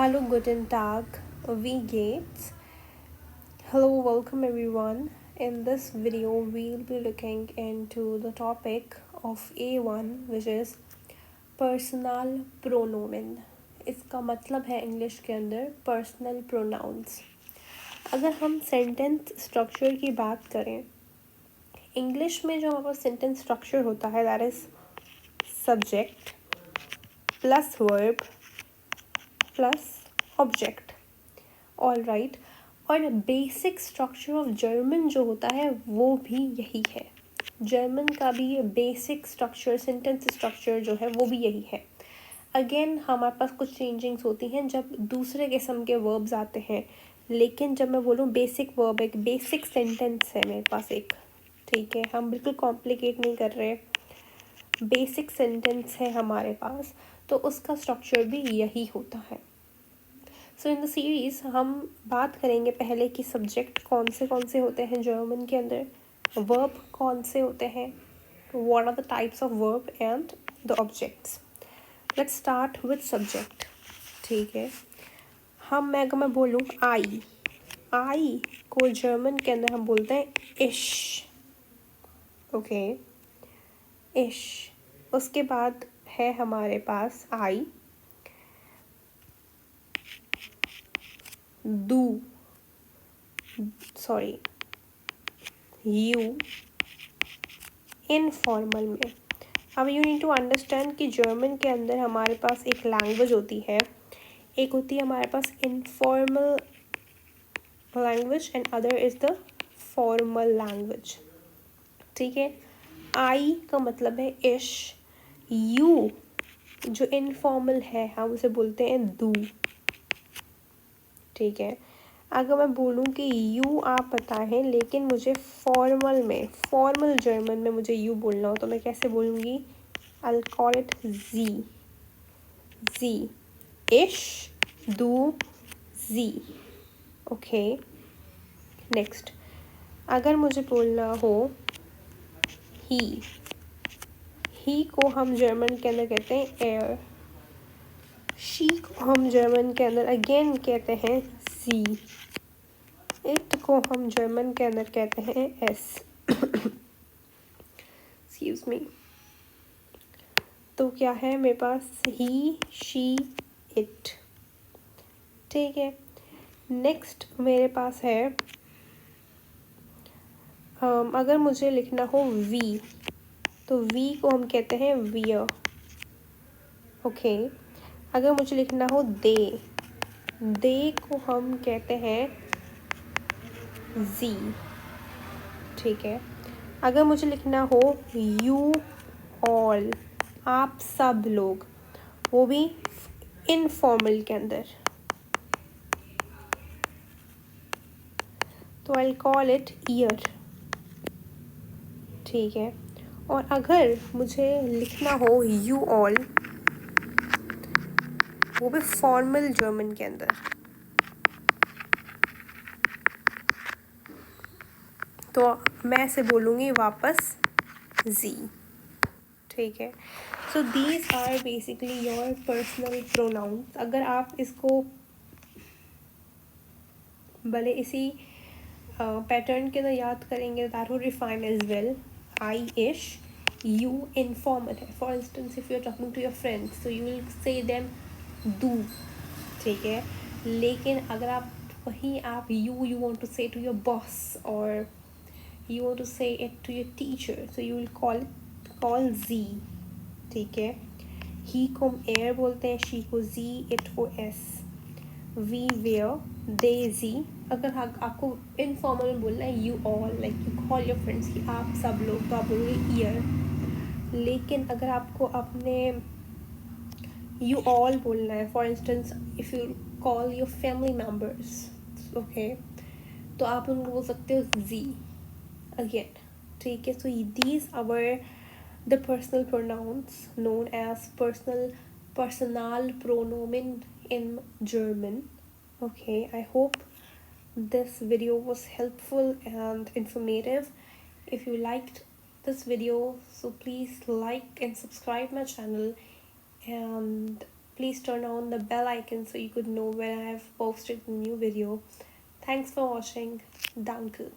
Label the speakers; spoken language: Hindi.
Speaker 1: Hallo, guten Tag, wie geht's? Hello, welcome everyone. In this video, we'll be looking into the topic of A1, which is personal pronomen. इसका मतलब है इंग्लिश के अंदर पर्सनल प्रोनाउंस. अगर हम सेंटेंस स्ट्रक्चर की बात करें, इंग्लिश में जो हमारे पास सेंटेंस स्ट्रक्चर होता है that is subject plus verb plus object. All right. और बेसिक स्ट्रक्चर ऑफ जर्मन जो होता है वो भी यही है. जर्मन का भी बेसिक स्ट्रक्चर, सेंटेंस स्ट्रक्चर जो है वो भी यही है. अगेन हमारे पास कुछ चेंजिंग्स होती हैं जब दूसरे किस्म के वर्ब्स आते हैं, लेकिन जब मैं बोलूँ बेसिक वर्ब, एक बेसिक सेंटेंस है मेरे पास एक, ठीक है, हम बिल्कुल कॉम्प्लिकेट नहीं कर रहे, बेसिक सेंटेंस है हमारे पास, तो उसका स्ट्रक्चर भी यही होता है. सो इन द सीरीज़ हम बात करेंगे पहले कि सब्जेक्ट कौन से होते हैं जर्मन के अंदर, वर्ब कौन से होते हैं, what are the types of verb and the objects. Let's start with subject. ठीक है, अगर मैं बोलूँ आई को जर्मन के अंदर हम बोलते हैं इश. ओके, इश. उसके बाद है हमारे पास आई, दू, सॉरी, यू, इनफॉर्मल में. अब यू नीड टू अंडरस्टैंड कि जर्मन के अंदर हमारे पास एक लैंग्वेज होती है, एक होती है हमारे पास informal language and other is the formal language. ठीक है, आई का मतलब है इश, यू जो इनफॉर्मल है हम उसे बोलते हैं दू. ठीक है, अगर मैं बोलूँ कि यू आप बताएं लेकिन मुझे फॉर्मल जर्मन में मुझे यू बोलना हो तो मैं कैसे बोलूँगी? I'll call it Z. Ish, do, Z. Okay. Next. अगर मुझे बोलना हो ही को हम जर्मन के अंदर कहते हैं एयर. शी को हम जर्मन के अंदर अगेन कहते हैं सी. इट को हम जर्मन के अंदर कहते हैं एस. Excuse me. तो क्या है मेरे पास? ही, शी, इट. ठीक है, नेक्स्ट मेरे पास है अगर मुझे लिखना हो वी, तो वी को हम कहते हैं वियर. ओके, अगर मुझे लिखना हो दे को हम कहते हैं जी. ठीक है, अगर मुझे लिखना हो यू ऑल, आप सब लोग, वो भी इनफॉर्मल के अंदर, तो आई कॉल इट ईयर. ठीक है, और अगर मुझे लिखना हो यू ऑल, वो भी फॉर्मल जर्मन के अंदर, तो मैं ऐसे बोलूँगी वापस जी. ठीक है, so these are basically your personal pronouns. अगर आप इसको भले इसी पैटर्न के अंदर याद करेंगे that would refine as well. I इश, यू इनफॉर्मल है. For instance if you are talking to your friends तो you will say them do. ठीक है, लेकिन अगर आप वहीं आप you want to say to your boss और you want to say it to your teacher, so you will call Z. ठीक है, he को हम air बोलते हैं, she को Z, it को S, we wear, they Z. अगर आपको इनफॉर्मल में बोलना है you all, like you call your friends कि आप सब लोग, तो आप बोलोगे ear. लेकिन अगर आपको अपने you all बोलना है, for instance if you call your family members, okay, तो आप उनको बोल सकते हो Z again. ठीक है, so these are the personal pronouns known as personal pronomen in German. Okay, I hope this video was helpful and informative. If you liked this video, so please like and subscribe my channel, and please turn on the bell icon so you could know when I have posted a new video. Thanks for watching. Danke.